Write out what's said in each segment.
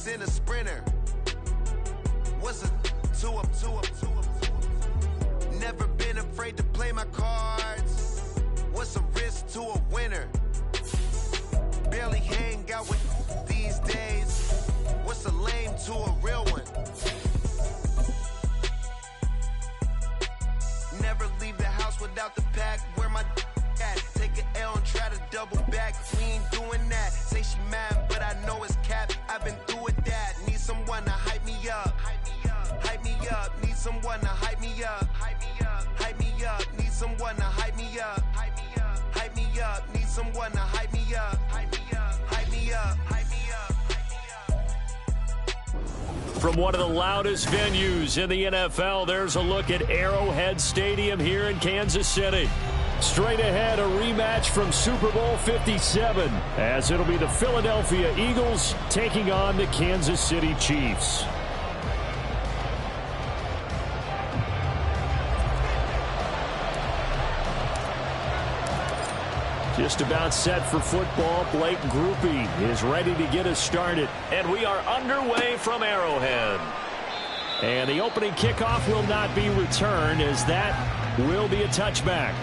race in a sprinter. What's a two-up? Never been afraid to play my cards. What's a risk to a winner? Barely hang out with these days. What's a lame to a real one? Never leave the house without the pack. Where my at? Take an L and try to double back. We ain't doing that. Say she mad, but I know it's cap. I've been through with that. Need someone to hype me up. Hype me up. Need someone to hype me up. Hype me up. Need someone to hype me up. Hype me up. Need someone to hype me up. Hype me up. From one of the loudest venues in the NFL, there's a look at Arrowhead Stadium here in Kansas City. Straight ahead, a rematch from Super Bowl 57, as it'll be the Philadelphia Eagles taking on the Kansas City Chiefs. Just about set for football. Blake Grupe is ready to get us started. And we are underway from Arrowhead. And the opening kickoff will not be returned, as that will be a touchback.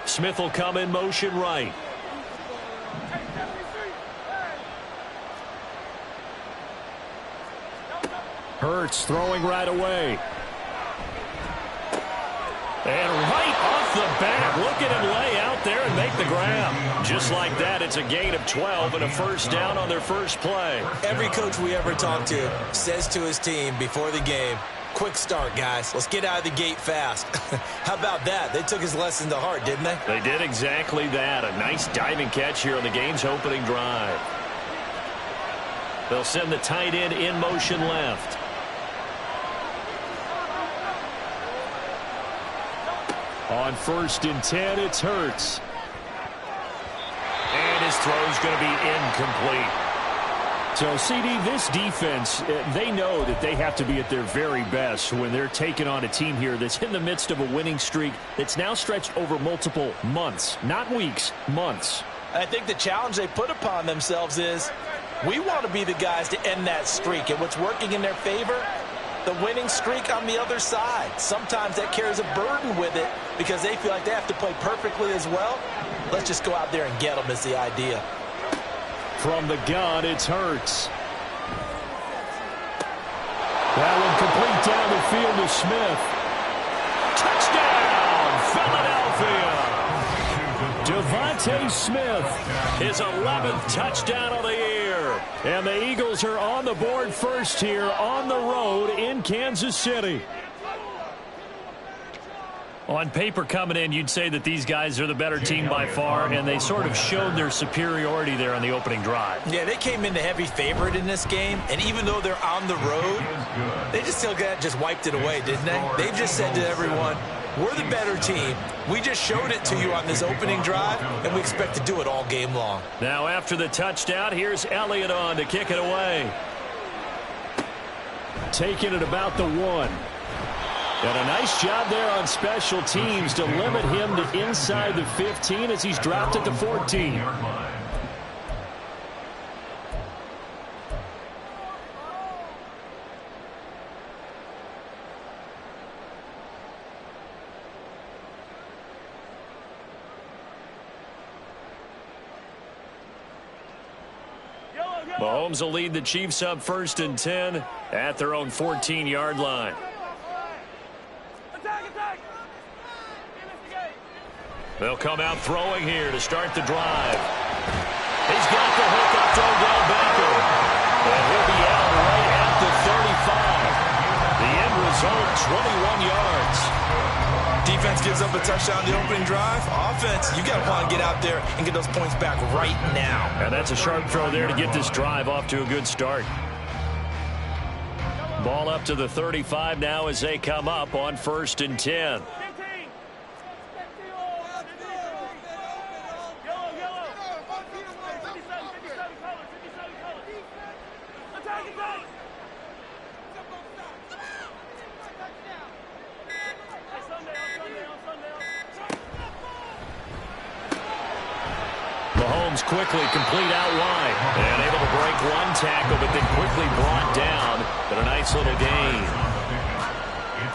Smith will come in motion right. Hurts throwing right away. And right off the bat, look at him lay out there and make the grab. Just like that, it's a gain of 12 and a first down on their first play. Every coach we ever talk to says to his team before the game, quick start, guys. Let's get out of the gate fast. How about that? They took his lesson to heart, didn't they? They did exactly that. A nice diving catch here on the game's opening drive. They'll send the tight end in motion left. On 1st and 10, it's Hurts. And his throw's going to be incomplete. So, CD, this defense, they know that they have to be at their very best when they're taking on a team here that's in the midst of a winning streak that's now stretched over multiple months. Not weeks, months. I think the challenge they put upon themselves is we want to be the guys to end that streak. And what's working in their favor? The winning streak on the other side. Sometimes that carries a burden with it because they feel like they have to play perfectly as well. Let's just go out there and get them is the idea. From the gun, it's Hurts. That one complete down the field to Smith. Touchdown, Philadelphia. Devontae Smith, his 11th touchdown of the year. And the Eagles are on the board first here on the road in Kansas City. On paper coming in, you'd say that these guys are the better team by far, and they sort of showed their superiority there on the opening drive. Yeah, they came in the heavy favorite in this game, and even though they're on the road, they just wiped it away, didn't they? They just said to everyone, we're the better team. We just showed it to you on this opening drive, and we expect to do it all game long. Now after the touchdown, here's Elliott on to kick it away. Taking it about the 1. And a nice job there on special teams to limit him to inside the 15 as he's dropped at the 14. Mahomes will lead the Chiefs up 1st and 10 at their own 14-yard line. They'll come out throwing here to start the drive. He's got the hook up to Odell Beckham. And he'll be out right at the 35. The end result, 21 yards. Defense gives up a a touchdown the opening drive. Offense, you got to want to get out there and get those points back right now. And that's a sharp throw there to get this drive off to a good start. Ball up to the 35 now as they come up on 1st and 10. Mahomes quickly complete out wide and able to break one tackle, but then quickly brought down. But a nice little gain.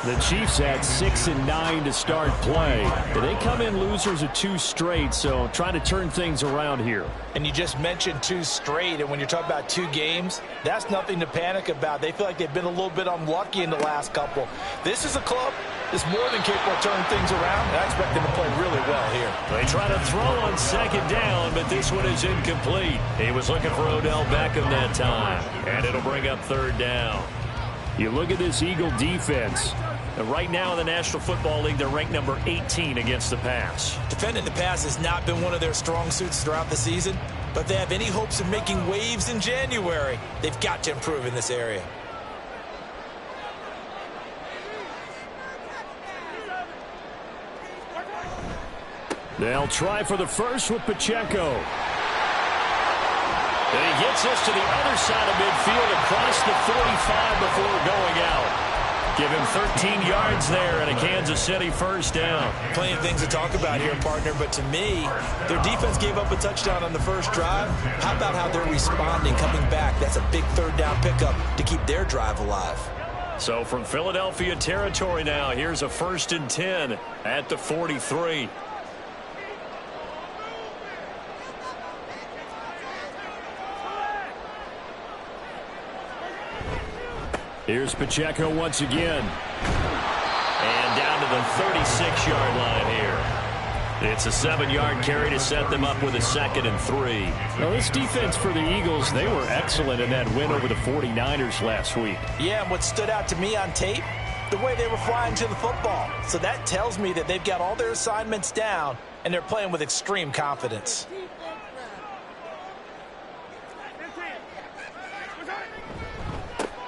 The Chiefs had 6 and 9 to start play. They come in losers of 2 straight, so trying to turn things around here. And you just mentioned 2 straight, and when you're talking about 2 games, that's nothing to panic about. They feel like they've been a little bit unlucky in the last couple. This is a club that's more than capable of turning things around, and I expect them to play really well here. They try to throw on 2nd down, but this one is incomplete. He was looking for Odell Beckham that time, and it'll bring up 3rd down. You look at this Eagle defense. Right now in the National Football League, they're ranked number 18 against the pass. Defending the pass has not been one of their strong suits throughout the season, but if they have any hopes of making waves in January, they've got to improve in this area. They'll try for the first with Pacheco. And he gets this to the other side of midfield across the 45 before going out. Give him 13 yards there and a Kansas City 1st down. Plenty of things to talk about here, partner, but to me, their defense gave up a touchdown on the first drive. How about how they're responding, coming back? That's a big 3rd down pickup to keep their drive alive. So from Philadelphia territory now, here's a 1st and 10 at the 43. Here's Pacheco once again. And down to the 36-yard line here. It's a 7-yard carry to set them up with a 2nd and 3. Now, this defense for the Eagles, they were excellent in that win over the 49ers last week. Yeah, and what stood out to me on tape, the way they were flying to the football. So that tells me that they've got all their assignments down, and they're playing with extreme confidence.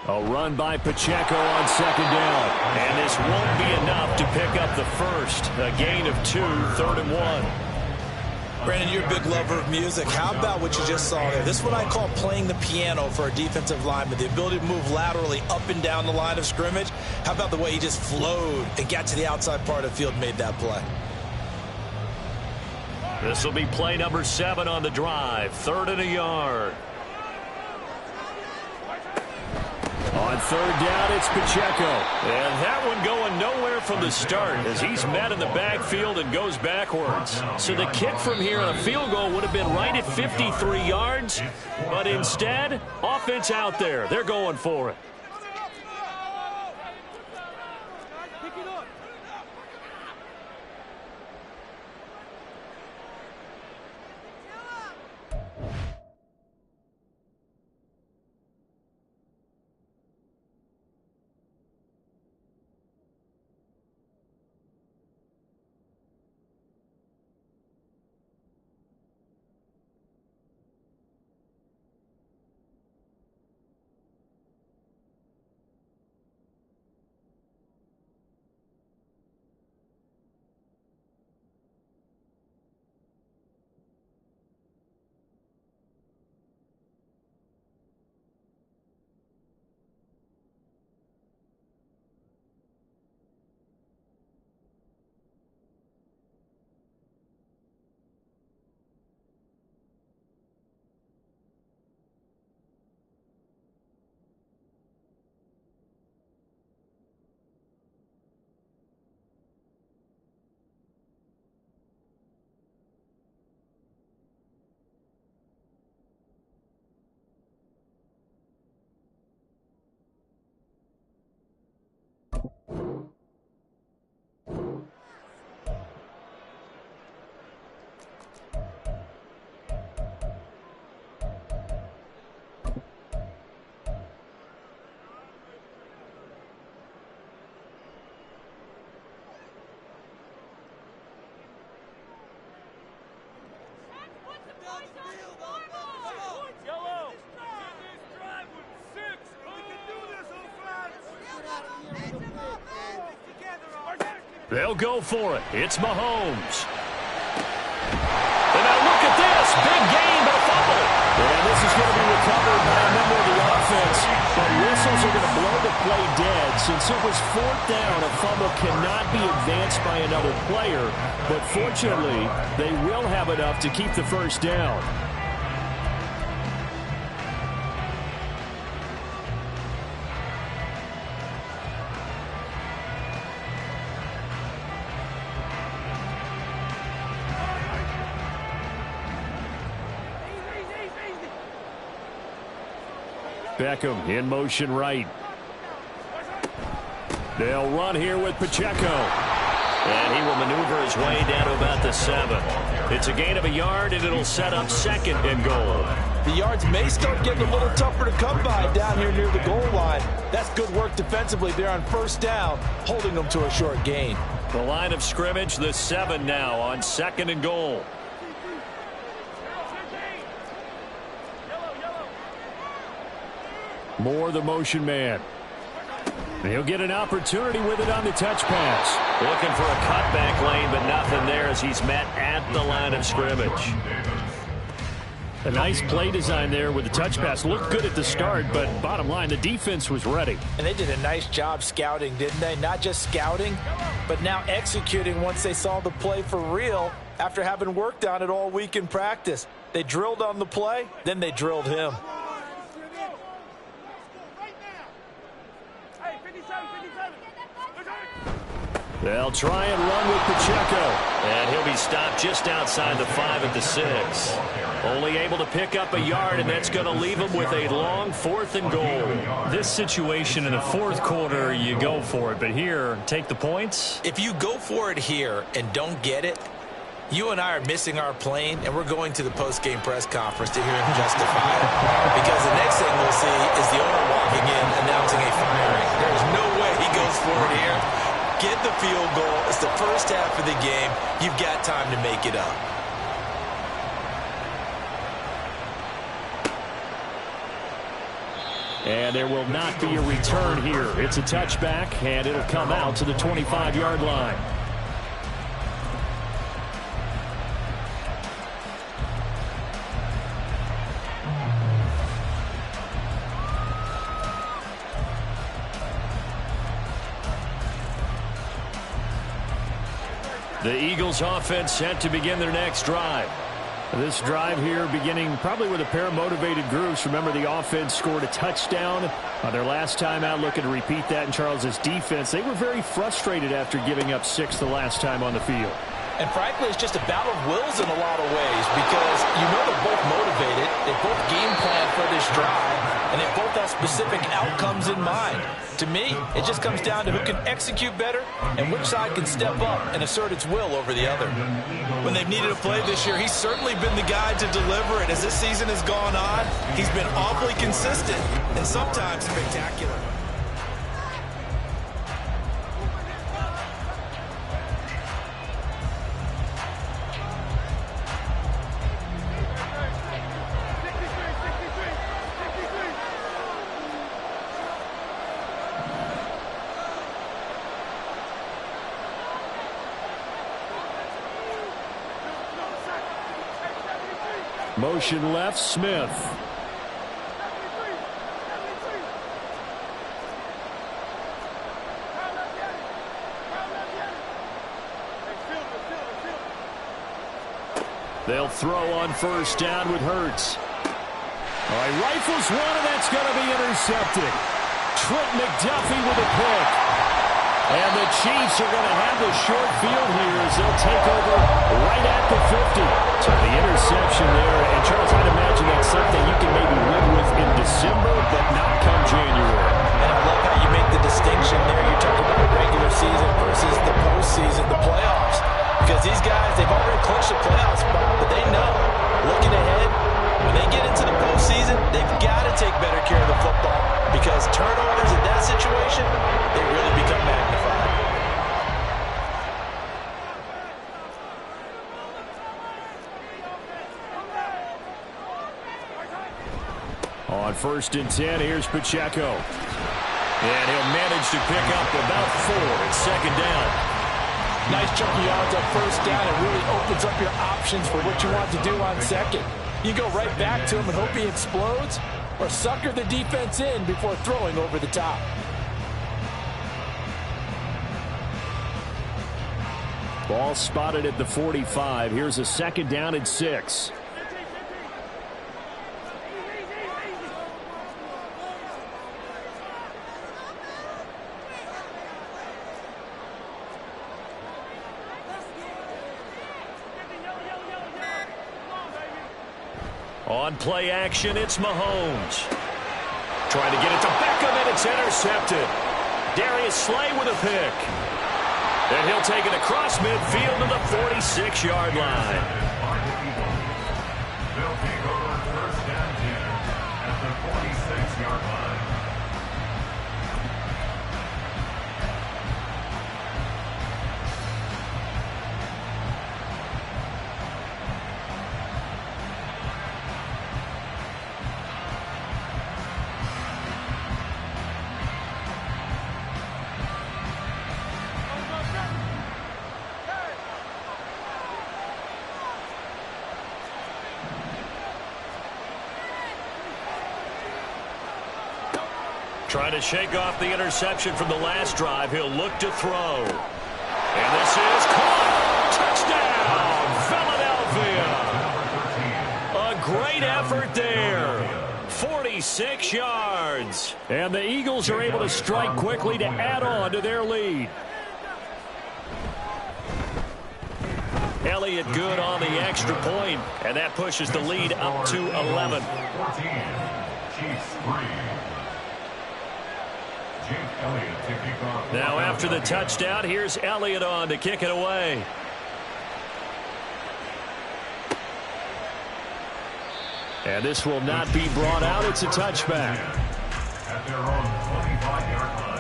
A run by Pacheco on 2nd down. And this won't be enough to pick up the first. A gain of 2, 3rd and 1. Brandon, you're a big lover of music. How about what you just saw there? This is what I call playing the piano for a defensive lineman. The ability to move laterally up and down the line of scrimmage. How about the way he just flowed and got to the outside part of the field and made that play? This will be play number 7 on the drive. 3rd and a yard. On 3rd down, it's Pacheco. And that one going nowhere from the start as he's met in the backfield and goes backwards. So the kick from here on a field goal would have been right at 53 yards. But instead, offense out there. They're going for it. They'll go for it. It's Mahomes. And now look at this. Big gain, but a fumble. And this is going to be recovered by a member of the offense. But whistles are going to blow the play dead. Since it was 4th down, a fumble cannot be advanced by another player. But fortunately, they will have enough to keep the first down. Beckham in motion right. They'll run here with Pacheco. And he will maneuver his way down to about the 7. It's a gain of a yard, and it'll set up 2nd and goal. The yards may start getting a little tougher to come by down here near the goal line. That's good work defensively there on 1st down, holding them to a short gain. The line of scrimmage, the 7 now on 2nd and goal. Moore, the motion man. He'll get an opportunity with it on the touch pass. Looking for a cutback lane, but nothing there as he's met at the line of scrimmage. A nice play design there with the touch pass. Looked good at the start, but bottom line, the defense was ready. And they did a nice job scouting, didn't they? Not just scouting, but now executing once they saw the play for real after having worked on it all week in practice. They drilled on the play, then they drilled him. They'll try and run with Pacheco. And he'll be stopped just outside the 5 at the 6. Only able to pick up a yard, and that's going to leave him with a long 4th and goal. This situation in the 4th quarter, you go for it. But here, take the points. If you go for it here and don't get it, you and I are missing our plane, and we're going to the post-game press conference to hear him justify it. Because the next thing we'll see is the owner walking in announcing a firing. There's no way he goes for it here. Get the field goal. It's the first half of the game. You've got time to make it up. And there will not be a return here. It's a touchback, and it'll come out to the 25-yard line. The Eagles offense set to begin their next drive. This drive here beginning probably with a pair of motivated groups. Remember, the offense scored a touchdown on their last time out, looking to repeat that in Charles' defense. They were very frustrated after giving up 6 the last time on the field. And frankly, it's just a battle of wills in a lot of ways because you know they're both motivated. They both game plan for this drive, and they both have specific outcomes in mind. To me, it just comes down to who can execute better and which side can step up and assert its will over the other. When they've needed a play this year, he's certainly been the guy to deliver it. As this season has gone on, he's been awfully consistent and sometimes spectacular. Motion left, Smith. They'll throw on 1st down with Hurts. All right, rifles one, and that's going to be intercepted. Trent McDuffie with a pick. And the Chiefs are going to have the short field here as they'll take over right at the 50. So the interception there, and Charles, I'd imagine that's something you can maybe live with in December, but not come January. And I love how you make the distinction there. You're talking about the regular season versus the postseason, the playoffs. Because these guys, they've already clinched the playoff spot, but they know, looking ahead, when they get into the postseason, they've got to take better care of the football because turnovers in that situation, they really become magnified. On 1st and 10, here's Pacheco. And he'll manage to pick up about 4 at second down. Nice chunky yards on first down. It really opens up your options for what you want to do on second. You go right back to him and hope he explodes, or sucker the defense in before throwing over the top. Ball spotted at the 45. Here's a second down and 6. On play action, it's Mahomes. Trying to get it to Beckham, and it's intercepted. Darius Slay with a pick. And he'll take it across midfield to the 46-yard line. They'll take over first down 10 at the 46-yard line. Trying to shake off the interception from the last drive. He'll look to throw. And this is caught. Touchdown, Philadelphia. A great effort there. 46 yards. And the Eagles are able to strike quickly to add on to their lead. Elliott good on the extra point, and that pushes the lead up to 11. 14. Chiefs 3. Now after the touchdown, here's Elliott on to kick it away. And this will not be brought out. It's a touchback. At their own 25-yard line.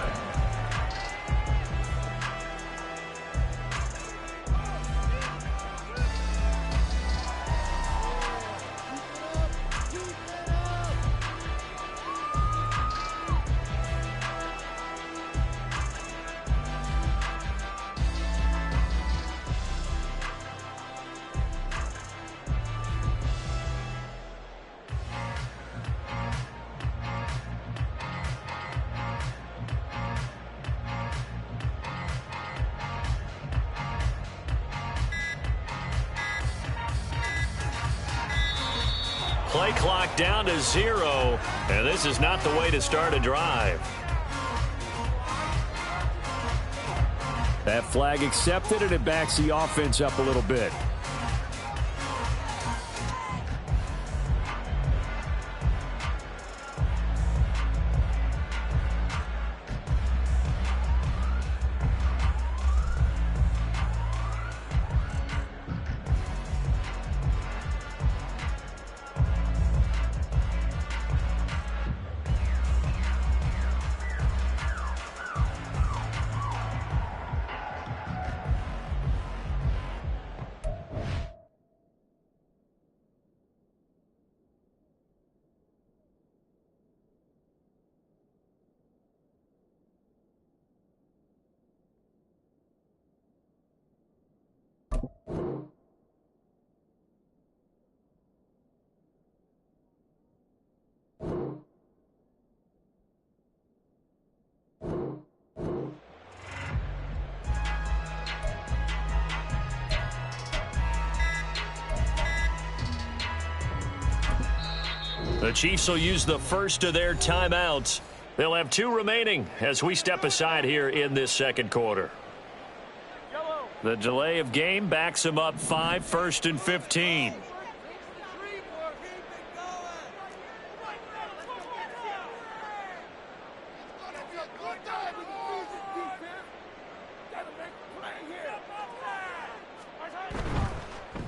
Play clock down to 0, and this is not the way to start a drive. That flag accepted, and it backs the offense up a little bit. The Chiefs will use the first of their timeouts. They'll have 2 remaining as we step aside here in this second quarter. The delay of game backs them up 5, 1st and 15.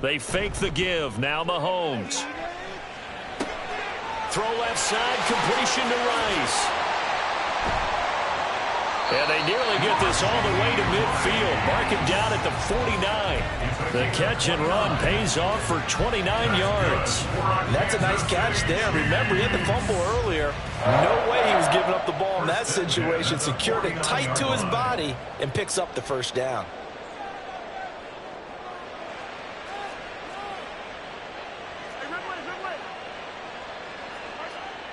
They fake the give. Now Mahomes. Throw left side, completion to Rice. And they nearly get this all the way to midfield. Mark him down at the 49. The catch and run pays off for 29 yards. That's a nice catch there. Remember, he had the fumble earlier. No way he was giving giving up the ball in that situation, secured it tight to his body, and picks up the first down.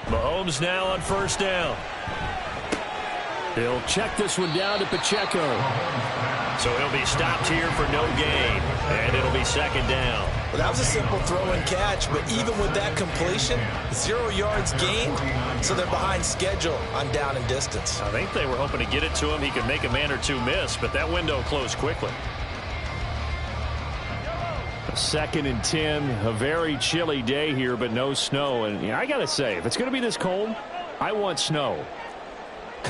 Mahomes now on first down. He'll check this one down to Pacheco. So he'll be stopped here for no gain, and it'll be second down. Well, that was a simple throw and catch, but even with that completion, 0 yards gained, so they're behind schedule on down and distance. I think they were hoping to get it to him. He could make a man or two miss, but that window closed quickly. 2nd and 10, a very chilly day here, but no snow. And I got to say, if it's going to be this cold, I want snow.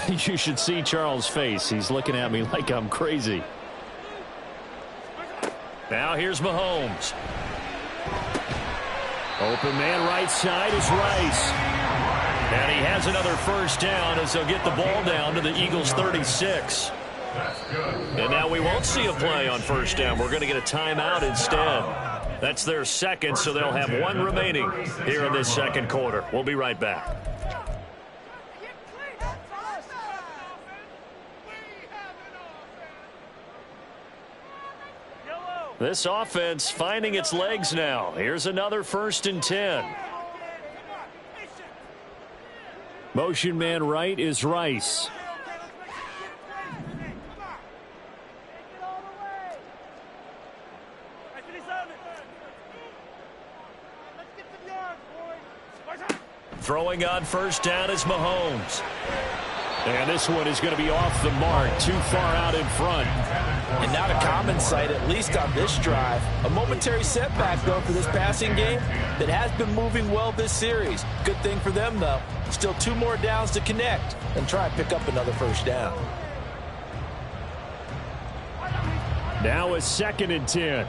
You should see Charles' face. He's looking at me like I'm crazy. Now here's Mahomes. Open man right side is Rice. And he has another first down as they'll get the ball down to the Eagles' 36. And now we won't see a play on first down. We're going to get a timeout instead. That's their second, so they'll have one remaining here in this second quarter. We'll be right back. This offense finding its legs now. Here's another 1st and 10. Motion man right is Rice. Throwing on first down is Mahomes. And this one is going to be off the mark, too far out in front. And not a common sight, at least on this drive. A momentary setback, though, for this passing game that has been moving well this series. Good thing for them, though. Still 2 more downs to connect and try and pick up another first down. Now a 2nd and 10.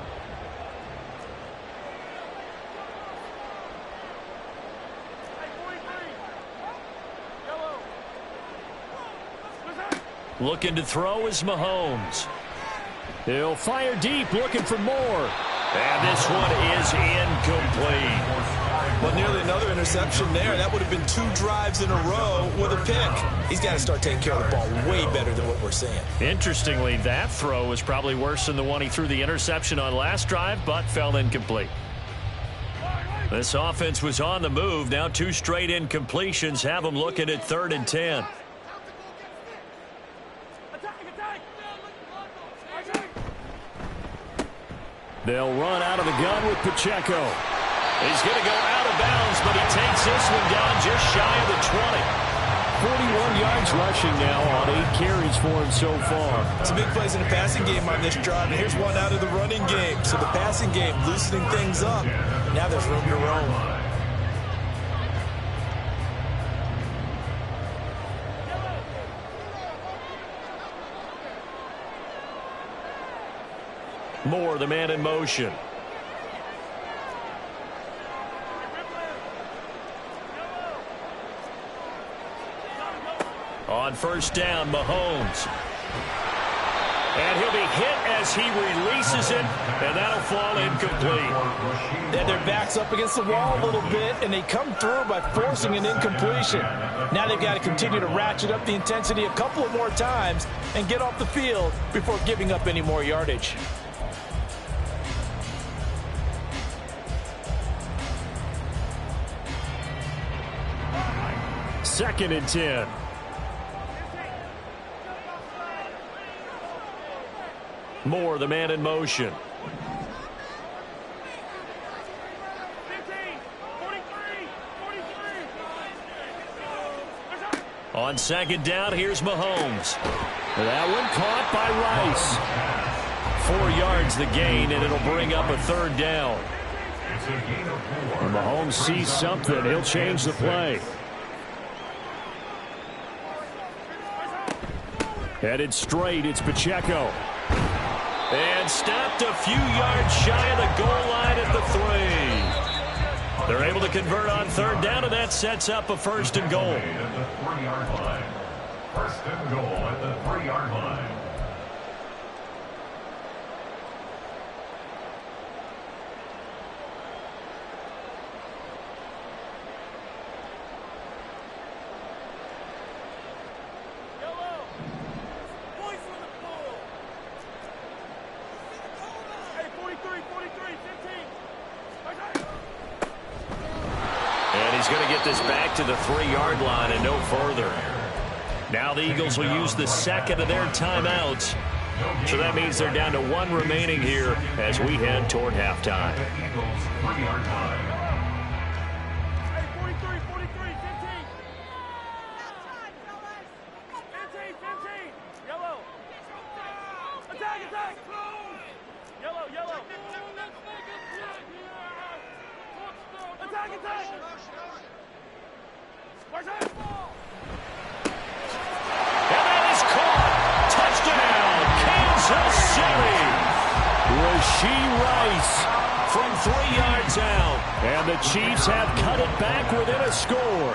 Looking to throw is Mahomes. He'll fire deep, looking for more. And this one is incomplete. Well, nearly another interception there. That would have been 2 drives in a row with a pick. He's got to start taking care of the ball way better than what we're seeing. Interestingly, that throw was probably worse than the one he threw the interception on last drive, but fell incomplete. This offense was on the move. Now 2 straight incompletions have them looking at 3rd and 10. They'll run out of the gun with Pacheco. He's going to go out of bounds, but he takes this one down just shy of the 20. 41 yards rushing now on 8 carries for him so far. Some big plays in the passing game on this drive, and here's one out of the running game. So the passing game loosening things up. Now there's room to roam. Moore, the man in motion. On first down, Mahomes. And he'll be hit as he releases it, and that'll fall incomplete. Then their back's up against the wall a little bit, and they come through by forcing an incompletion. Now they've got to continue to ratchet up the intensity a couple of more times and get off the field before giving up any more yardage. Second and 10. Moore, the man in motion. On second down, here's Mahomes. That one caught by Rice. 4 yards the gain, and it'll bring up a 3rd down. When Mahomes sees something, he'll change the play. Headed straight, it's Pacheco. And stopped a few yards shy of the goal line at the 3. They're able to convert on 3rd down, and that sets up a 1st and goal. At the 3-yard line. 1st and goal at the 3-yard line. back to the 3-yard line and no further. Now the Eagles will use the second of their timeouts. So that means they're down to 1 remaining here as we head toward halftime. Eagles 3-yard line. From 3 yards out. And the Chiefs have cut it back within a score.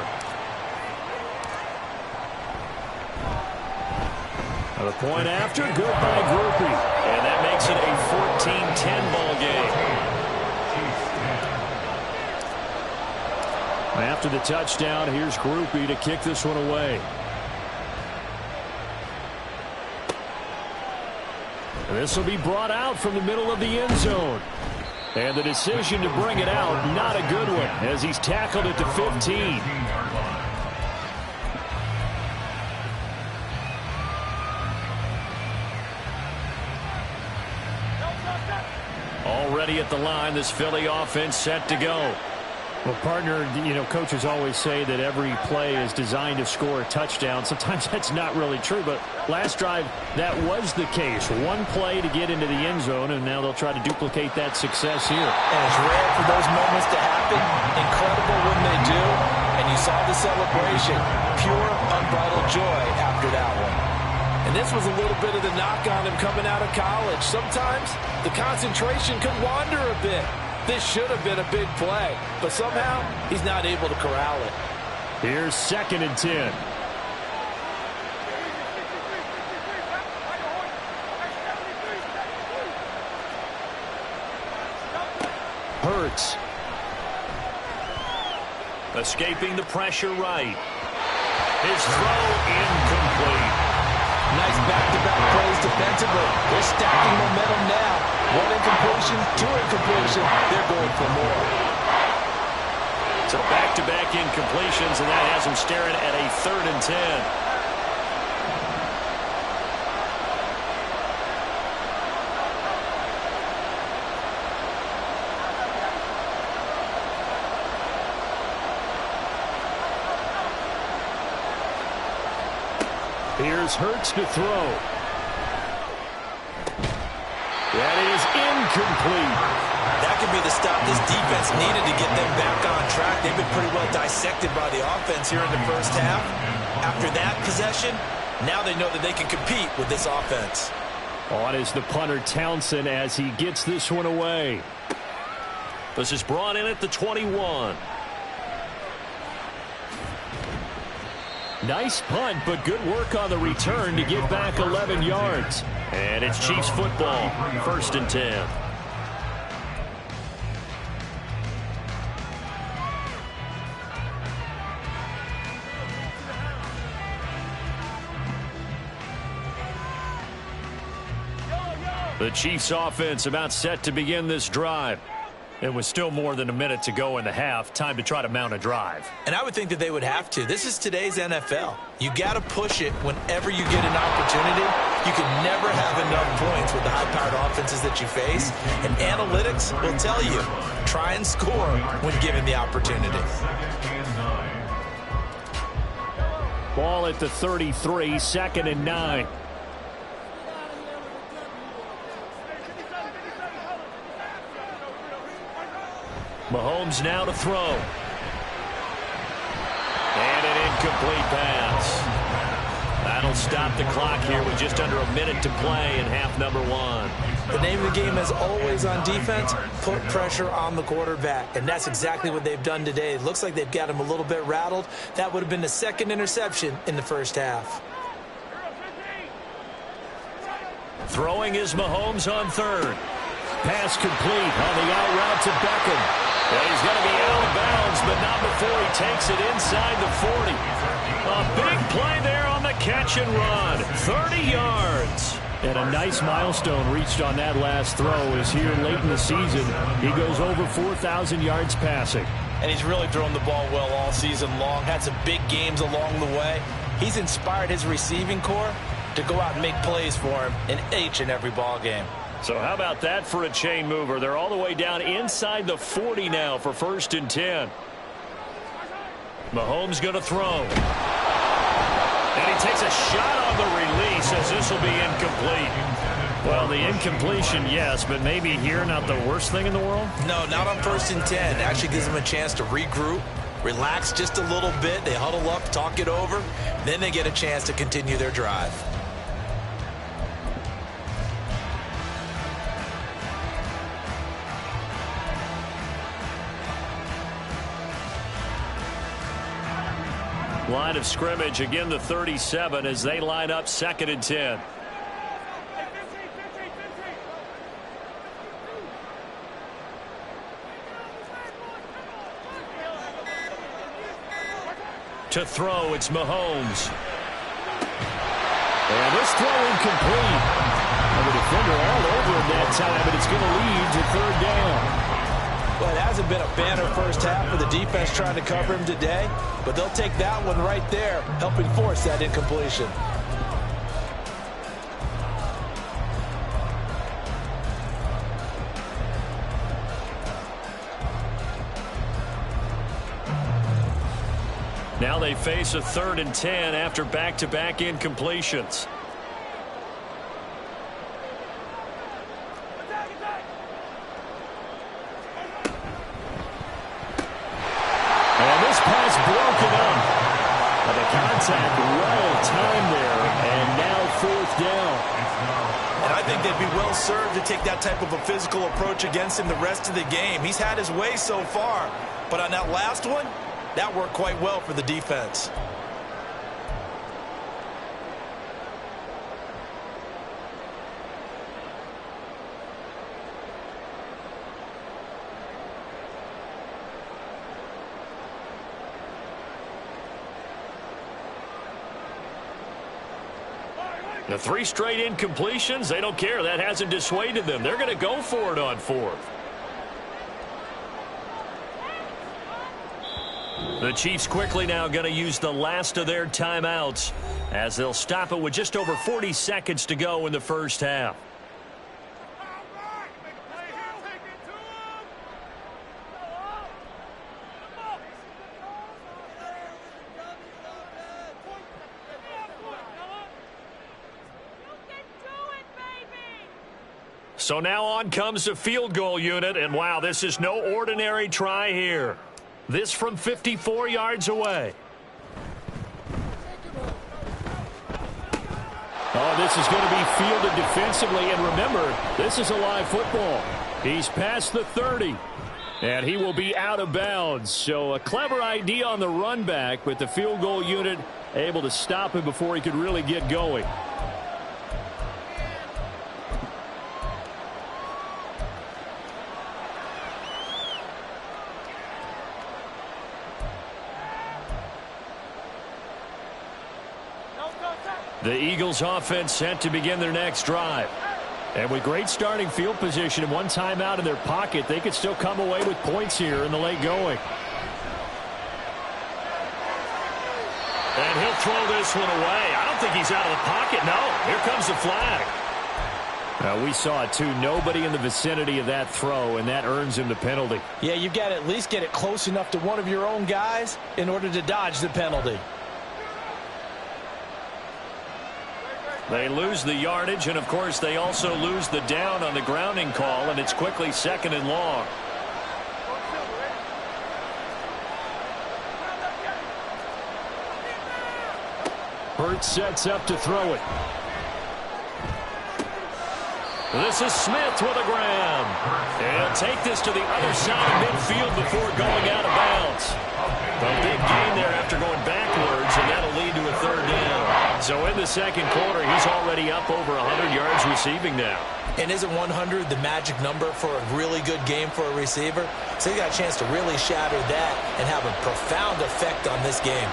The point after, good by Grupe. And that makes it a 14-10 ball game. After the touchdown, here's Grupe to kick this one away. And this will be brought out from the middle of the end zone. And the decision to bring it out, not a good one, as he's tackled at the 15. Already at the line, this Philly offense set to go. Well, partner, coaches always say that every play is designed to score a touchdown. Sometimes that's not really true, but last drive, that was the case. One play to get into the end zone, and now they'll try to duplicate that success here. And it's rare for those moments to happen. Incredible when they do. And you saw the celebration. Pure, unbridled joy after that one. And this was a little bit of the knock on him coming out of college. Sometimes the concentration could wander a bit. This should have been a big play, but somehow he's not able to corral it. Here's 2nd and 10. Hurts. Escaping the pressure right. His throw incomplete. Nice back-to-back plays defensively. They're stacking momentum now. 1 incompletion, 2 incompletion. They're going for more. So back-to-back incompletions, and that has them staring at a 3rd and 10. Here's Hurts to throw. That is incomplete. That could be the stop this defense needed to get them back on track. They've been pretty well dissected by the offense here in the first half. After that possession, now they know that they can compete with this offense. On is the punter Townsend as he gets this one away. This is brought in at the 21. Nice punt, but good work on the return to get back 11 yards. And it's Chiefs football, 1st and 10. The Chiefs offense about set to begin this drive. It was still more than a minute to go in the half. Time to try to mount a drive. And I would think that they would have to. This is today's NFL. You got to push it whenever you get an opportunity. You can never have enough points with the high-powered offenses that you face. And analytics will tell you, try and score when given the opportunity. Ball at the 33, 2nd and 9. Mahomes now to throw. And an incomplete pass. That'll stop the clock here with just under a minute to play in half number 1. The name of the game is always on defense, put pressure on the quarterback. And that's exactly what they've done today. It looks like they've got him a little bit rattled. That would have been the 2nd interception in the first half. Throwing is Mahomes on 3rd. Pass complete on the out route to Beckham. And he's going to be out of bounds, but not before he takes it inside the 40. A big play there on the catch and run. 30 yards. And a nice milestone reached on that last throw is here late in the season. He goes over 4,000 yards passing. and he's really thrown the ball well all season long. Had some big games along the way. He's inspired his receiving corps to go out and make plays for him in each and every ball game. So how about that for a chain mover? They're all the way down inside the 40 now for 1st and 10. Mahomes going to throw. And he takes a shot on the release as this will be incomplete. Well, the incompletion, yes, but maybe here not the worst thing in the world? No, not on 1st and 10. It actually gives them a chance to regroup, relax just a little bit. They huddle up, talk it over. Then they get a chance to continue their drive. Line of scrimmage, again the 37 as they line up 2nd and 10. To throw, it's Mahomes. And this throw incomplete. And the defender all over him that time, but it's going to lead to 3rd down. Well, it hasn't been a banner first half for the defense trying to cover him today, but they'll take that one right there, helping force that incompletion. Now they face a 3rd and 10 after back-to-back incompletions. Contact well timed there, and now 4th down. And I think they'd be well served to take that type of a physical approach against him the rest of the game. He's had his way so far, but on that last one, that worked quite well for the defense. The 3 straight incompletions, they don't care. That hasn't dissuaded them. They're going to go for it on 4th. The Chiefs quickly now going to use the last of their timeouts as they'll stop it with just over 40 seconds to go in the first half. So now on comes the field goal unit, and wow, this is no ordinary try here. This from 54 yards away. Oh, this is going to be fielded defensively, and remember, this is a live football. He's past the 30, and he will be out of bounds. So a clever idea on the run back, but the field goal unit able to stop him before he could really get going. The Eagles offense set to begin their next drive. And with great starting field position and one timeout in their pocket, they could still come away with points here in the late going. And he'll throw this one away. I don't think he's out of the pocket. No, here comes the flag. We saw it too. Nobody in the vicinity of that throw, and that earns him the penalty. Yeah, you've got to at least get it close enough to one of your own guys in order to dodge the penalty. They lose the yardage, and of course they also lose the down on the grounding call, and it's quickly 2nd and long. Hurts sets up to throw it. This is Smith with a grab. And he'll take this to the other side of midfield before going out of bounds. A big gain there after going backwards, and that'll lead to a 3rd down. So in the second quarter, he's already up over 100 yards receiving now. And isn't 100 the magic number for a really good game for a receiver? So he got a chance to really shatter that and have a profound effect on this game.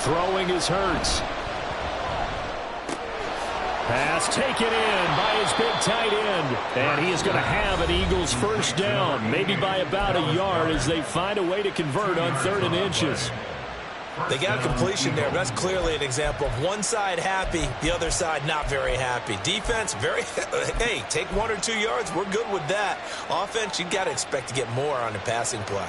Throwing is Hurts. Pass taken in by his big tight end. And he is going to have an Eagles first down, maybe by about a yard as they find a way to convert on 3rd and inches. They got a completion there. That's clearly an example of one side happy, the other side not very happy. Defense, hey, take 1 or 2 yards. We're good with that. Offense, you got to expect to get more on the passing play.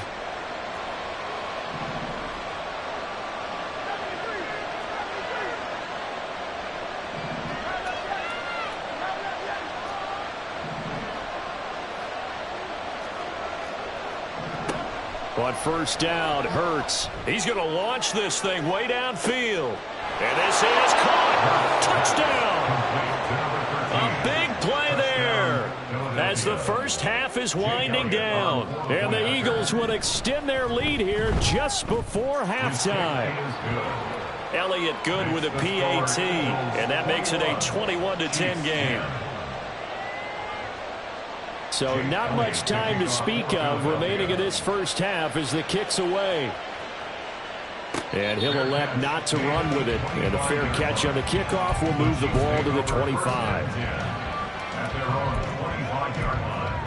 On first down, Hurts. He's going to launch this thing way downfield. And this is caught. Touchdown. A big play there as the first half is winding down. And the Eagles would extend their lead here just before halftime. Elliott good with a PAT, and that makes it a 21-10 game. So not much time to speak of remaining in this first half as the kick's away. And he'll elect not to run with it. And a fair catch on the kickoff will move the ball to the 25. At their own 25-yard line.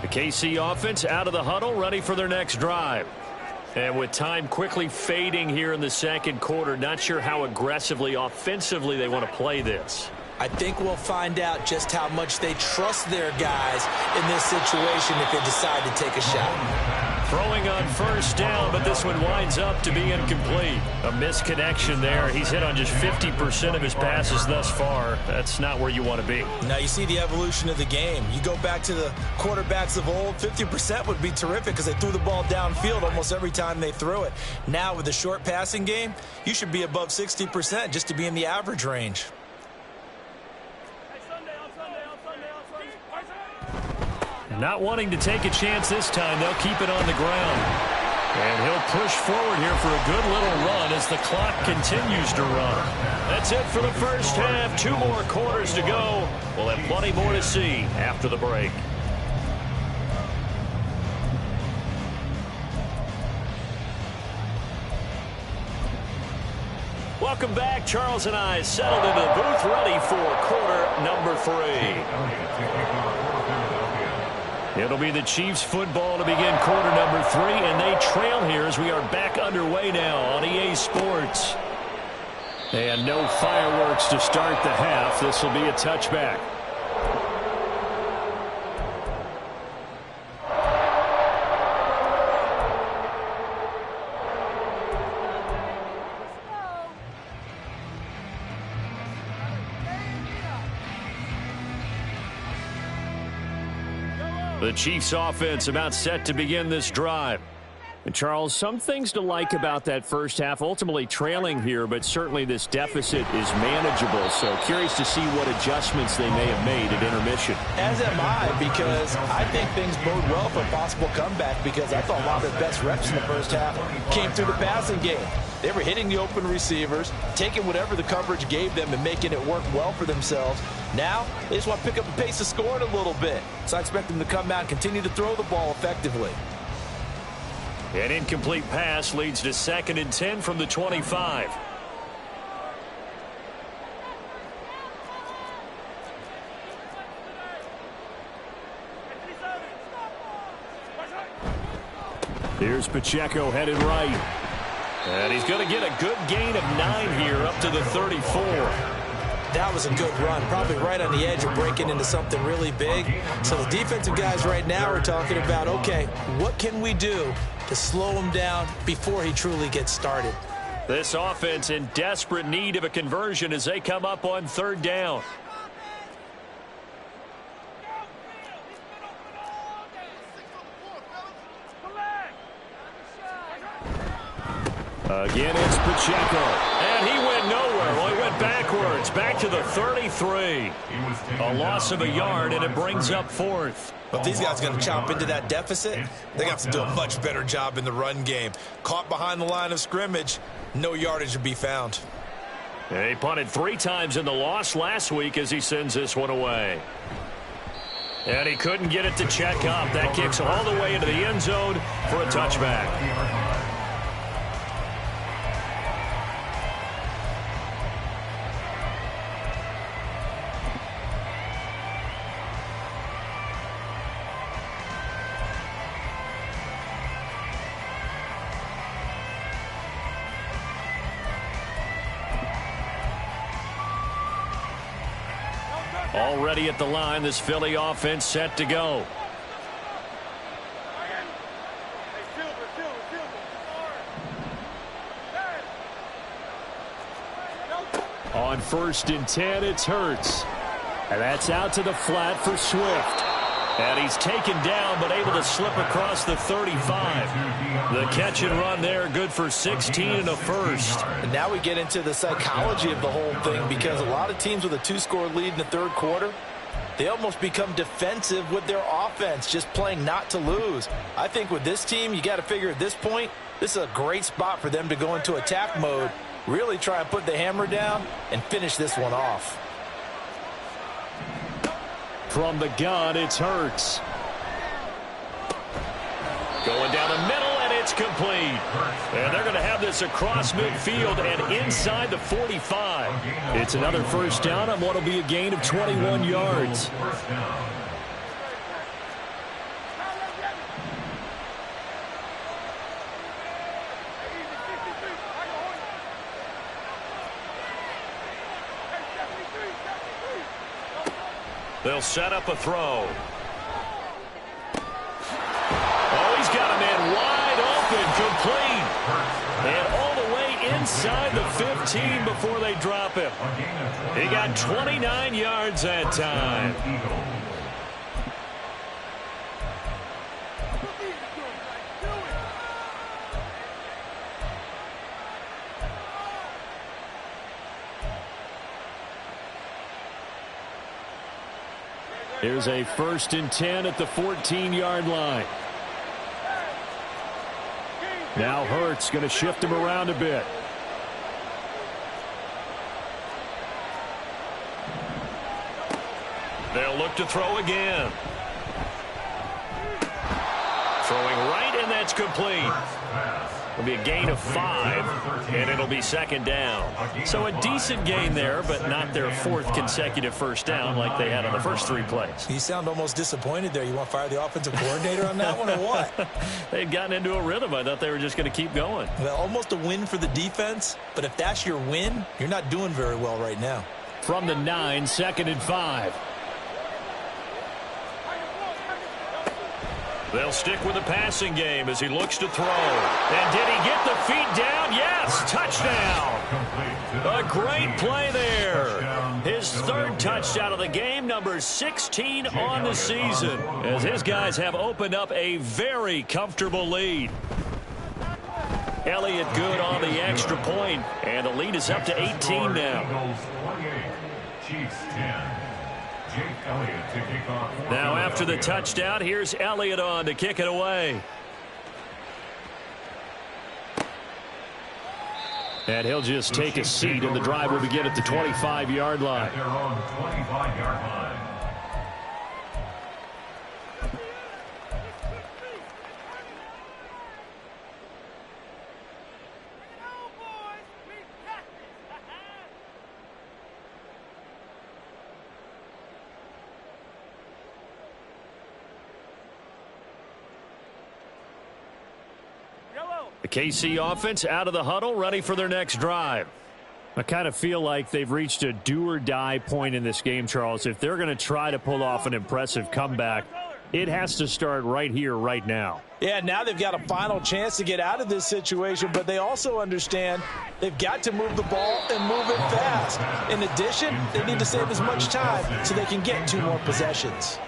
The KC offense out of the huddle, ready for their next drive. And with time quickly fading here in the second quarter, not sure how aggressively, offensively they want to play this. I think we'll find out just how much they trust their guys in this situation if they decide to take a shot. Throwing on first down, but this one winds up to be incomplete. A misconnection there. He's hit on just 50% of his passes thus far. That's not where you want to be. Now you see the evolution of the game. You go back to the quarterbacks of old, 50% would be terrific because they threw the ball downfield almost every time they threw it. Now with the short passing game, you should be above 60% just to be in the average range. Not wanting to take a chance this time, they'll keep it on the ground. And he'll push forward here for a good little run as the clock continues to run. That's it for the first half. 2 more quarters to go. We'll have plenty more to see after the break. Welcome back. Charles and I settled into the booth, ready for quarter number 3. It'll be the Chiefs football to begin quarter number 3, and they trail here as we are back underway now on EA Sports. And no fireworks to start the half. This will be a touchback. The Chiefs offense about set to begin this drive. And Charles, some things to like about that first half. Ultimately trailing here, but certainly this deficit is manageable. So curious to see what adjustments they may have made at intermission. As am I, because I think things bode well for a possible comeback, because I thought a lot of their best reps in the first half came through the passing game. They were hitting the open receivers, taking whatever the coverage gave them and making it work well for themselves. Now, they just want to pick up the pace of scoring a little bit. So I expect them to come out and continue to throw the ball effectively. An incomplete pass leads to 2nd and 10 from the 25. Here's Pacheco headed right. And he's going to get a good gain of 9 here up to the 34. That was a good run, probably right on the edge of breaking into something really big. So the defensive guys right now are talking about, okay, what can we do to slow him down before he truly gets started? This offense in desperate need of a conversion as they come up on 3rd down. Again, it's Pacheco. And he went nowhere. Well, he went backwards. Back to the 33. A loss of a yard, and it brings up 4th. But if these guys are going to chop into that deficit, they're going to have to do a much better job in the run game. Caught behind the line of scrimmage, no yardage to be found. He punted 3 times in the loss last week as he sends this one away. And he couldn't get it to check up. That kicks all the way into the end zone for a touchback. Already at the line, this Philly offense set to go. On 1st and 10, it's Hurts. And that's out to the flat for Swift. And he's taken down, but able to slip across the 35. The catch and run there, good for 16 and a first. And now we get into the psychology of the whole thing, because a lot of teams with a 2-score lead in the third quarter, they almost become defensive with their offense, just playing not to lose. I think with this team, you got to figure at this point, this is a great spot for them to go into attack mode, really try and put the hammer down and finish this one off. From the gun, it's Hurts. Going down the middle, and it's complete. And they're going to have this across midfield and inside the 45. It's another first down on what will be a gain of 21 yards. They'll set up a throw. Oh, he's got a man wide open, complete. And all the way inside the 15 before they drop him. He got 29 yards that time. Here's a 1st and 10 at the 14-yard line. Now Hurts going to shift him around a bit. They'll look to throw again. Throwing right, and that's complete. It'll be a gain of 5, and it'll be 2nd down. So a decent gain there, but not their 4th consecutive first down like they had on the first 3 plays. You sound almost disappointed there. You want to fire the offensive coordinator on that one or what? They'd gotten into a rhythm. I thought they were just going to keep going. Well, almost a win for the defense, but if that's your win, you're not doing very well right now. From the 9, 2nd and 5. They'll stick with the passing game as he looks to throw. And did he get the feet down? Yes, touchdown. A great play there. His 3rd touchdown of the game, number 16 on the season, as his guys have opened up a very comfortable lead. Elliott good on the extra point, and the lead is up to 18 now. Chiefs 10. Now after the touchdown, here's Elliott on to kick it away. And he'll just take a seat, and the drive will begin at the 25-yard line. At their own 25-yard line. The KC offense out of the huddle, ready for their next drive. I kind of feel like they've reached a do-or-die point in this game, Charles. If they're going to try to pull off an impressive comeback, it has to start right here, right now. Yeah, now they've got a final chance to get out of this situation, but they also understand they've got to move the ball and move it fast. In addition, they need to save as much time so they can get 2 more possessions.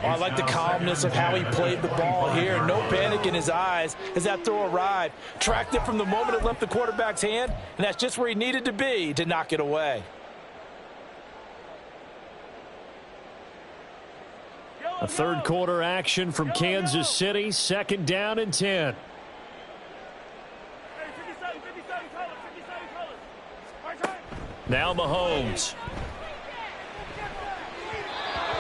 Oh, I like the calmness of how he played the ball here. No panic in his eyes as that throw arrived. Tracked it from the moment it left the quarterback's hand, and that's just where he needed to be to knock it away. A third quarter action from Kansas City, 2nd down and 10. Now Mahomes.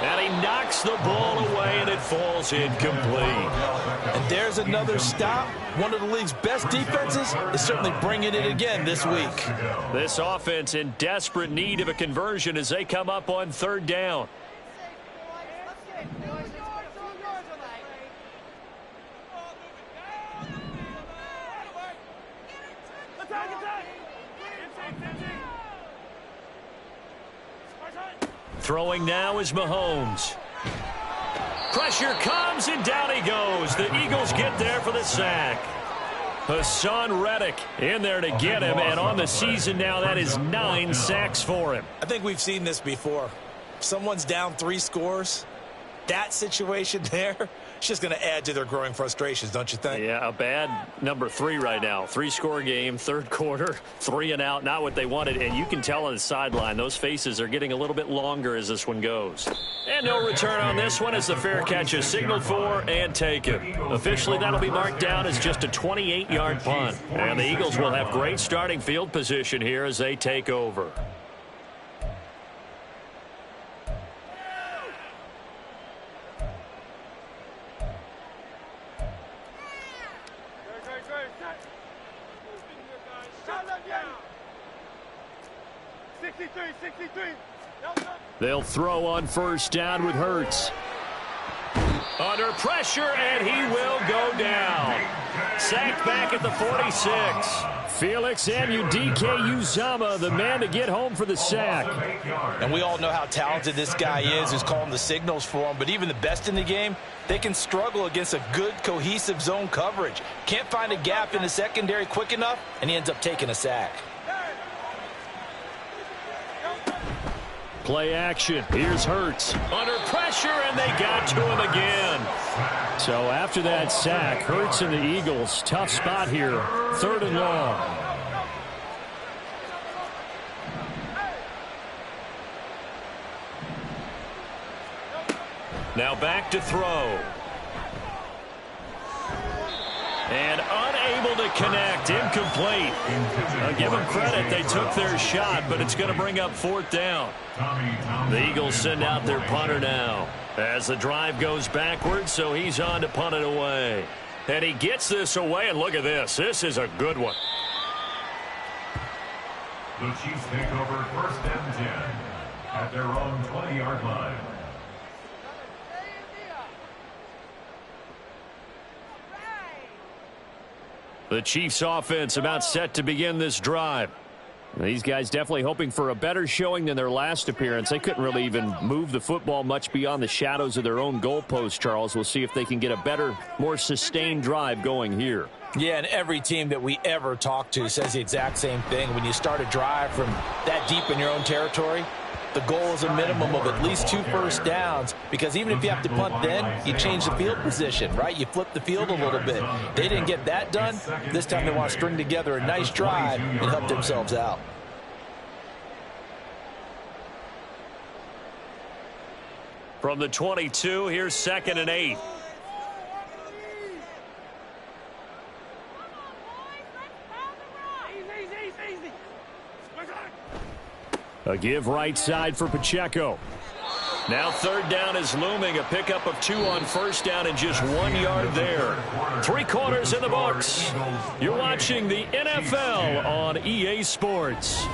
And he knocks the ball away, and it falls incomplete. And there's another stop. One of the league's best defenses is certainly bringing it again this week. This offense in desperate need of a conversion as they come up on 3rd down. Throwing now is Mahomes. Pressure comes, and down he goes. The Eagles get there for the sack. Hassan Reddick in there to get him, and on the season now, that is 9 sacks for him. I think we've seen this before. If someone's down 3 scores, that situation there, it's just going to add to their growing frustrations, don't you think? Yeah, a bad number 3 right now. 3-score game, third quarter, 3 and out, not what they wanted. And you can tell on the sideline, those faces are getting a little bit longer as this one goes. And no return on this one as the fair catch is signaled for and taken. Officially, that'll be marked down as just a 28-yard punt. And the Eagles will have great starting field position here as they take over. They'll throw on first down with Hurts. Under pressure, and he will go down. Sacked back at the 46. Felix Anudike-Uzomah, the man to get home for the sack. And we all know how talented this guy is, who's calling the signals for him. But even the best in the game, they can struggle against a good, cohesive zone coverage. Can't find a gap in the secondary quick enough, and he ends up taking a sack. Play action. Here's Hurts. Under pressure, and they got to him again. So after that sack, Hurts and the Eagles, tough spot here. 3rd and long. Now back to throw. And unable to connect. Incomplete. I'll give them credit. They took their shot, but it's going to bring up 4th down. The Eagles send out their punter now as the drive goes backwards, so he's on to punt it away. And he gets this away, and look at this. This is a good one. The Chiefs take over 1st and 10 at their own 20-yard line. The Chiefs offense about set to begin this drive. These guys definitely hoping for a better showing than their last appearance. They couldn't really even move the football much beyond the shadows of their own goalpost, Charles. We'll see if they can get a better, more sustained drive going here. Yeah, and every team that we ever talk to says the exact same thing. When you start a drive from that deep in your own territory, the goal is a minimum of at least 2 first downs, because even if you have to punt then, you change the field position, right? You flip the field a little bit. They didn't get that done. This time they want to string together a nice drive and help themselves out. From the 22, here's 2nd and 8. A give right side for Pacheco. Now 3rd down is looming. A pickup of 2 on first down and just 1 yard there. 3 quarters in the books. You're watching the NFL on EA Sports.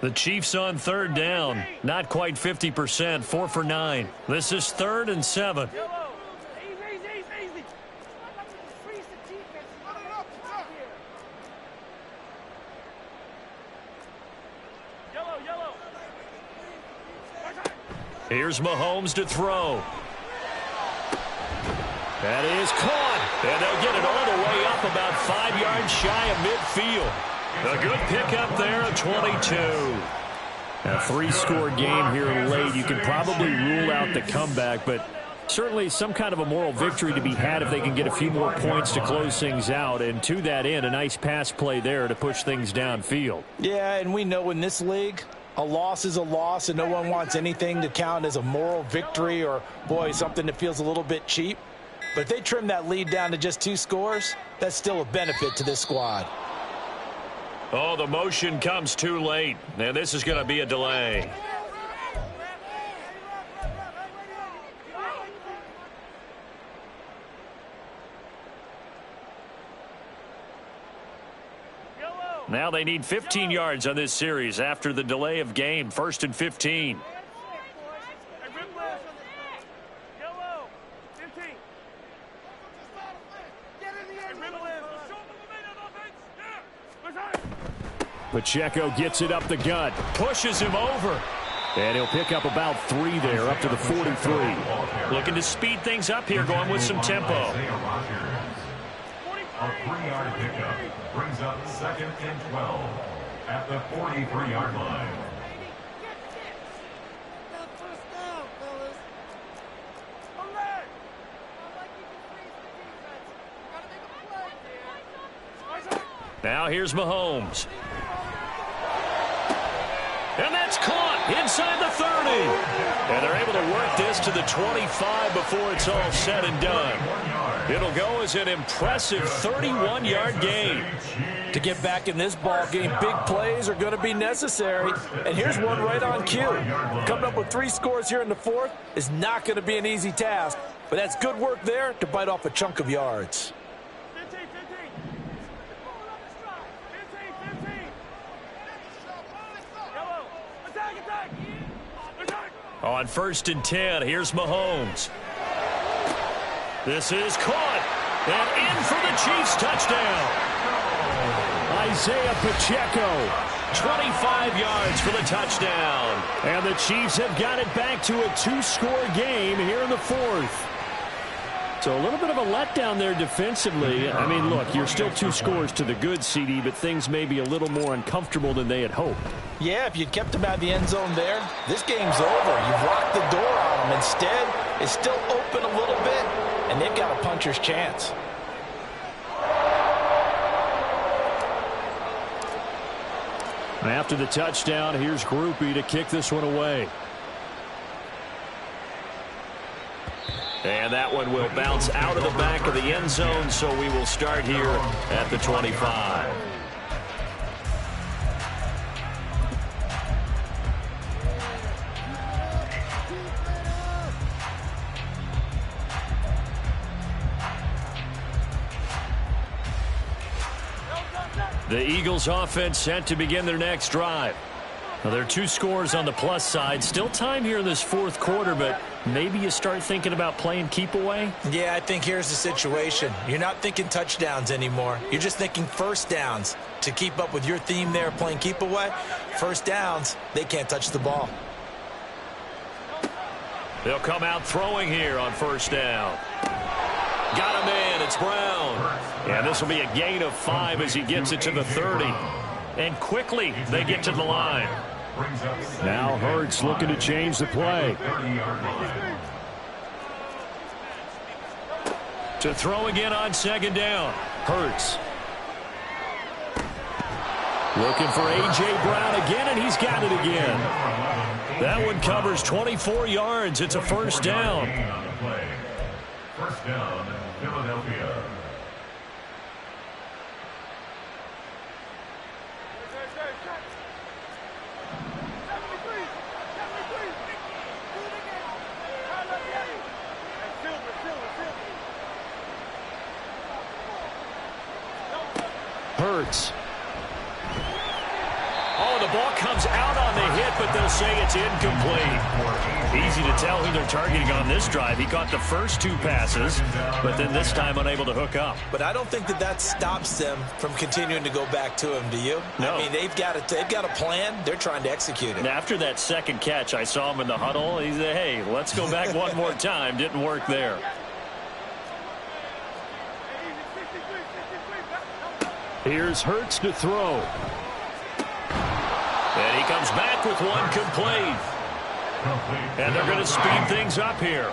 The Chiefs on 3rd down. Not quite 50%. 4 for 9. This is 3rd and 7. Here's Mahomes to throw. That is caught. And they'll get it all the way up about 5 yards shy of midfield. A good pickup there at 22. A 3-score game here late. You can probably rule out the comeback, but certainly some kind of a moral victory to be had if they can get a few more points to close things out. And to that end, a nice pass play there to push things downfield. Yeah, and we know in this league, a loss is a loss, and no one wants anything to count as a moral victory or, boy, something that feels a little bit cheap. But if they trim that lead down to just 2 scores, that's still a benefit to this squad. Oh, the motion comes too late, and this is going to be a delay. Now they need 15 yards on this series after the delay of game. 1st and 15. Pacheco gets it up the gut. Pushes him over. And he'll pick up about 3 there, up to the 43. Looking to speed things up here, going with some tempo. A 3-yard pickup brings up 2nd and 12 at the 43-yard line. Now here's Mahomes. And that's caught inside the 30. And they're able to work this to the 25 before it's all said and done. It'll go as an impressive 31-yard gain. To get back in this ball game, big plays are going to be necessary. And here's one right on cue. Coming up with 3 scores here in the 4th is not going to be an easy task. But that's good work there to bite off a chunk of yards. On 1st and 10, here's Mahomes. This is caught. And in for the Chiefs touchdown. Isaiah Pacheco, 25 yards for the touchdown. And the Chiefs have got it back to a 2-score game here in the 4th. So a little bit of a letdown there defensively. I mean, look, you're still 2 scores to the good, CD, but things may be a little more uncomfortable than they had hoped. Yeah, if you'd kept them out of the end zone there, this game's over. You've locked the door on them. Instead, it's still open a little bit, and they've got a puncher's chance. After the touchdown, here's Groupie to kick this one away. And that one will bounce out of the back of the end zone, so we will start here at the 25. The Eagles offense set to begin their next drive. Now, there are 2 scores on the plus side. Still time here in this 4th quarter, but maybe you start thinking about playing keep away? Yeah, I think here's the situation. You're not thinking touchdowns anymore. You're just thinking first downs. To keep up with your theme there, playing keep away, first downs, they can't touch the ball. They'll come out throwing here on 1st down. Got him in. It's Brown. And this will be a gain of 5 as he gets it to the 30. And quickly they get to the line. Now Hurts looking to change the play. To throw again on 2nd down. Hurts. Looking for A.J. Brown again, and he's got it again. That one covers 24 yards. It's a 1st down. 1st down, Philadelphia. Hurts. Oh, the ball comes out on the hit, but they'll say it's incomplete. Easy to tell who they're targeting on this drive. He caught the first 2 passes, but then this time unable to hook up. But I don't think that stops them from continuing to go back to him, do you? No. I mean, they've got a plan. They're trying to execute it. And after that 2nd catch, I saw him in the huddle. He said, hey, let's go back one more time. Didn't work there. Here's Hurts to throw. And he comes back with one complete. And they're going to speed things up here.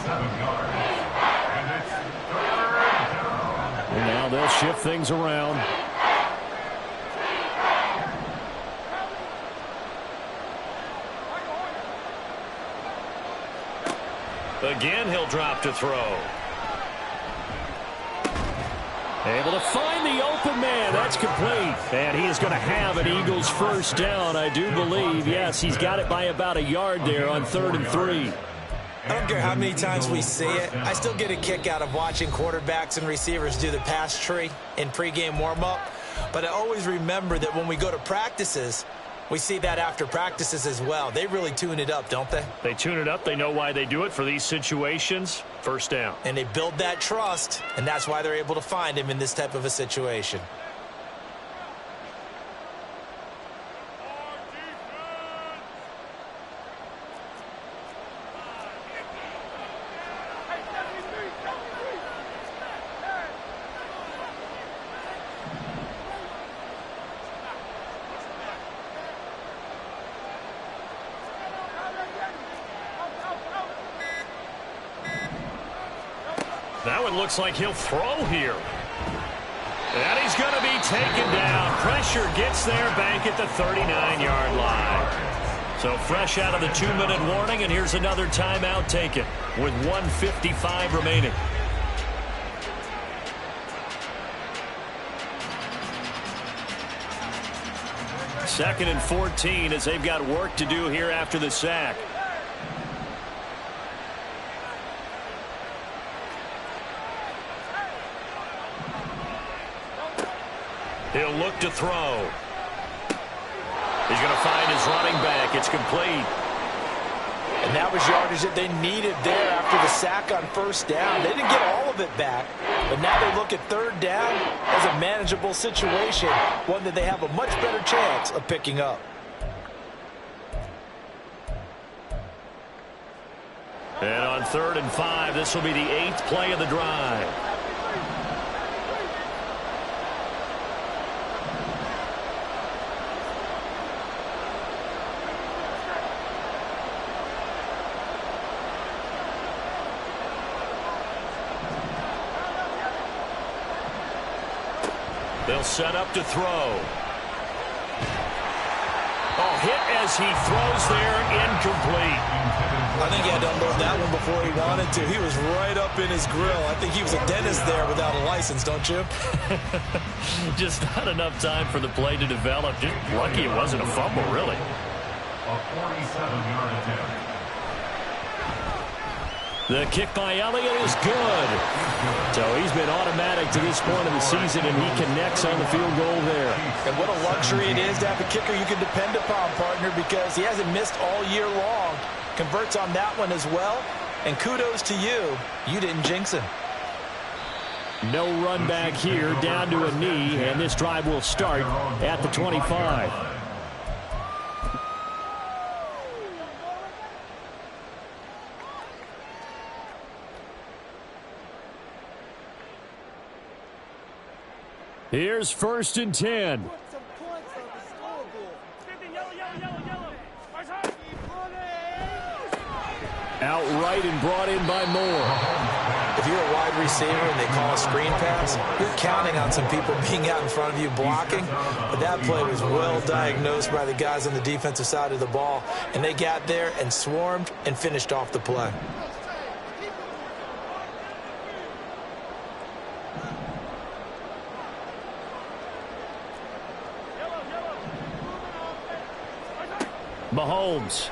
7 yards. And it's 3rd down. And now they'll shift things around. Again, he'll drop to throw. Able to find the open man. That's complete. And he is going to have an Eagles 1st down, I do believe. Yes, he's got it by about a yard there on 3rd and 3. I don't care how many times we see it. I still get a kick out of watching quarterbacks and receivers do the pass tree in pregame warm-up. But I always remember that when we go to practices, we see that after practices as well. They really tune it up, don't they? They tune it up. They know why they do it for these situations. 1st down. And they build that trust, and that's why they're able to find him in this type of a situation. That one looks like he'll throw here. And he's going to be taken down. Pressure gets there back at the 39-yard line. So fresh out of the 2-minute warning, and here's another timeout taken with 1:55 remaining. Second and 14 as they've got work to do here after the sack. He'll look to throw. He's going to find his running back. It's complete. And that was yardage that they needed there after the sack on first down. They didn't get all of it back, but now they look at third down as a manageable situation, one that they have a much better chance of picking up. And on 3rd and 5, this will be the 8th play of the drive. They'll set up to throw. Oh, hit as he throws there, incomplete. I think he had to unload that one before he wanted to. He was right up in his grill. I think he was a dentist there without a license, don't you? Just not enough time for the play to develop. Just lucky it wasn't a fumble, really. A 47-yard attempt. The kick by Elliott is good. So he's been automatic to this point of the season, and he connects on the field goal there. And what a luxury it is to have a kicker you can depend upon, partner, because he hasn't missed all year long. Converts on that one as well. And kudos to you. You didn't jinx him. No run back here, down to a knee, and this drive will start at the 25. Here's 1st and 10. Outright and brought in by Moore. If you're a wide receiver and they call a screen pass, you're counting on some people being out in front of you blocking. But that play was well diagnosed by the guys on the defensive side of the ball. And they got there and swarmed and finished off the play. Mahomes.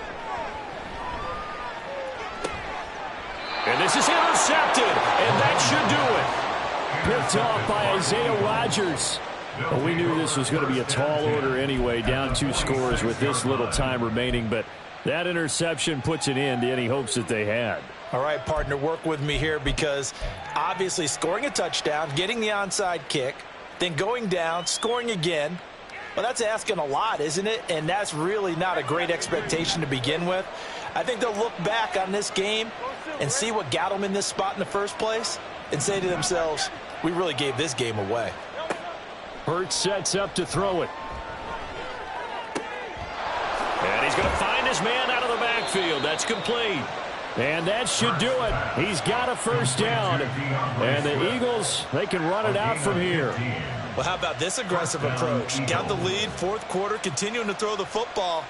And this is intercepted, and that should do it. Picked off by Isaiah Rodgers. Well, we knew this was going to be a tall order anyway, down 2 scores with this little time remaining, but that interception puts an end to any hopes that they had. All right, partner, work with me here because obviously scoring a touchdown, getting the onside kick, then going down, scoring again. Well, that's asking a lot, isn't it? And that's really not a great expectation to begin with. I think they'll look back on this game and see what got them in this spot in the first place and say to themselves, we really gave this game away. Hurts sets up to throw it. And he's going to find his man out of the backfield. That's complete. And that should do it. He's got a first down. And the Eagles, they can run it out from here. Well, how about this aggressive approach? Got the lead, 4th quarter, continuing to throw the football.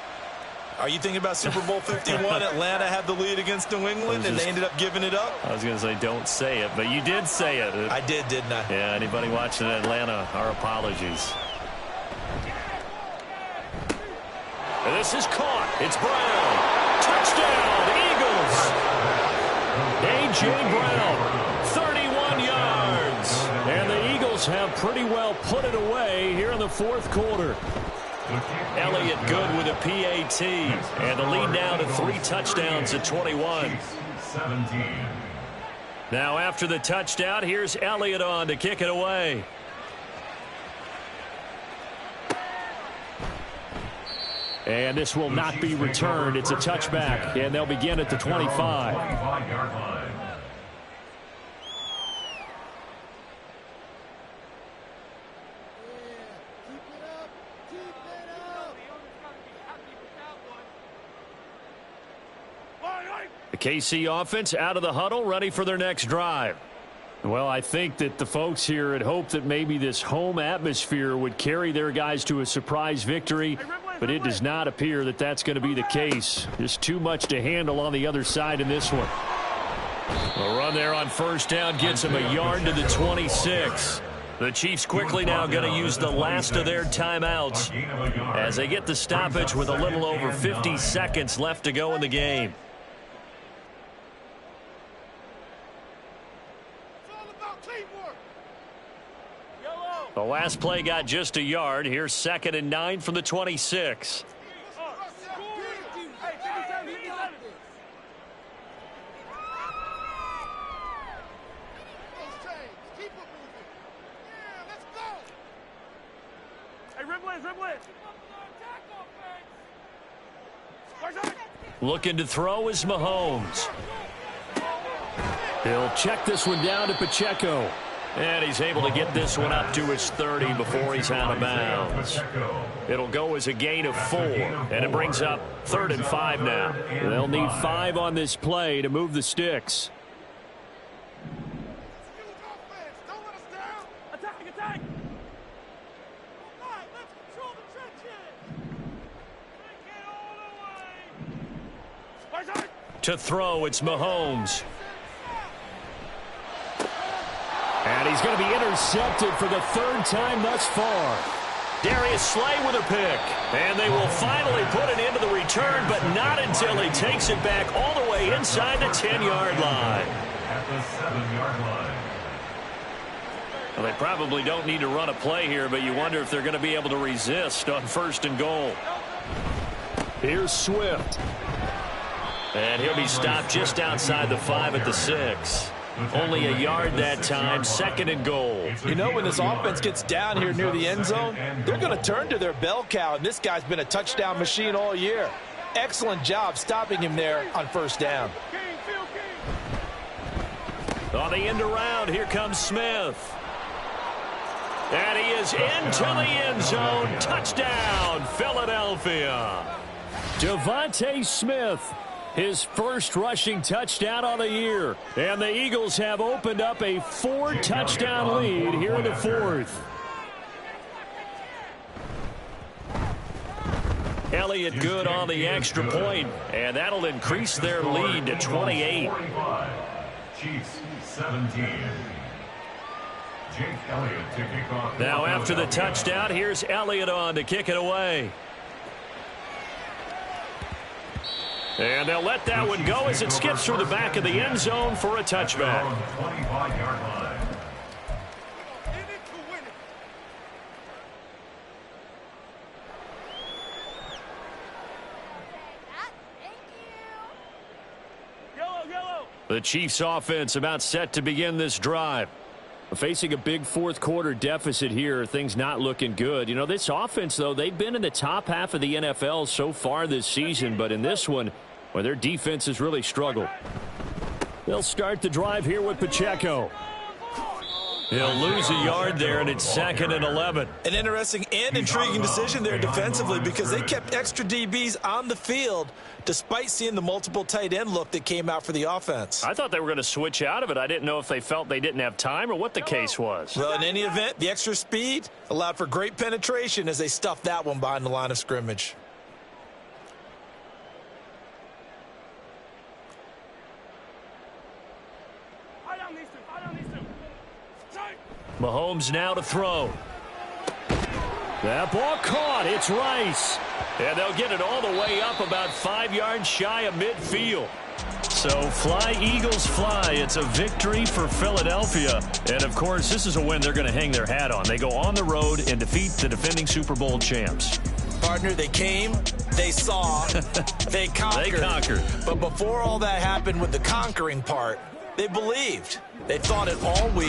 Are you thinking about Super Bowl 51? Atlanta had the lead against New England, and they ended up giving it up? I was going to say don't say it, but you did say it. I did, didn't I? Yeah, anybody watching Atlanta, our apologies. And this is caught. It's Brown. Touchdown, Eagles. A.J. Brown, 31 yards. And the Eagles have pretty well put it away here in the 4th quarter. Elliott good with a PAT. And the lead now to 3 touchdowns at 21. Now after the touchdown, here's Elliott on to kick it away. And this will not be returned. It's a touchback, and they'll begin at the 25. 25-yard line. The KC offense out of the huddle, ready for their next drive. Well, I think that the folks here had hoped that maybe this home atmosphere would carry their guys to a surprise victory, but it does not appear that that's going to be the case. Just too much to handle on the other side in this one. A run there on first down gets him a yard to the 26. The Chiefs quickly now going to use the last of their timeouts as they get the stoppage with a little over 50 seconds left to go in the game. The last play got just a yard. Here's 2nd and 9 from the 26. Looking to throw is Mahomes. He'll check this one down to Pacheco. And he's able to get this one up to his 30 before he's out of bounds. It'll go as a gain of 4, and it brings up 3rd and 5 now. They'll need 5 on this play to move the sticks. To throw, it's Mahomes. And he's going to be intercepted for the 3rd time thus far. Darius Slay with a pick. And they will finally put an end to the return, but not until he takes it back all the way inside the 10-yard line. At the 7-yard line. Well, they probably don't need to run a play here, but you wonder if they're going to be able to resist on 1st and goal. Here's Swift. And he'll be stopped just outside the 5 at the 6. Only a yard that time, 2nd and goal. You know, when this offense gets down here near the end zone, they're going to turn to their bell cow, and this guy's been a touchdown machine all year. Excellent job stopping him there on 1st down. On the end around, here comes Smith. And he is into the end zone. Touchdown, Philadelphia. Devontae Smith. His first rushing touchdown on the year. And the Eagles have opened up a 4-touchdown lead here in the 4th. Elliott good on the extra point, and that'll increase their lead to 28. Chiefs 17. Jake Elliott to kick off. Now after the touchdown, here's Elliott on to kick it away. And they'll let that one go as it skips through the back of the end zone for a touchback. 25-yard line. The Chiefs offense about set to begin this drive. Facing a big 4th quarter deficit here, things not looking good. You know, this offense, though, they've been in the top half of the NFL so far this season, but in this one, well, their defense has really struggled. They'll start the drive here with Pacheco. He'll lose a yard there, and it's 2nd and 11. An interesting and intriguing decision there defensively because they kept extra DBs on the field despite seeing the multiple tight end look that came out for the offense. I thought they were going to switch out of it. I didn't know if they felt they didn't have time or what the case was. Well, in any event, the extra speed allowed for great penetration as they stuffed that one behind the line of scrimmage. Mahomes now to throw. That ball caught. It's Rice. And they'll get it all the way up about 5 yards shy of midfield. So fly, Eagles, fly. It's a victory for Philadelphia. And, of course, this is a win they're going to hang their hat on. They go on the road and defeat the defending Super Bowl champs. Partner, they came, they saw, they conquered. They conquered. But before all that happened with the conquering part, they believed. They thought it all week.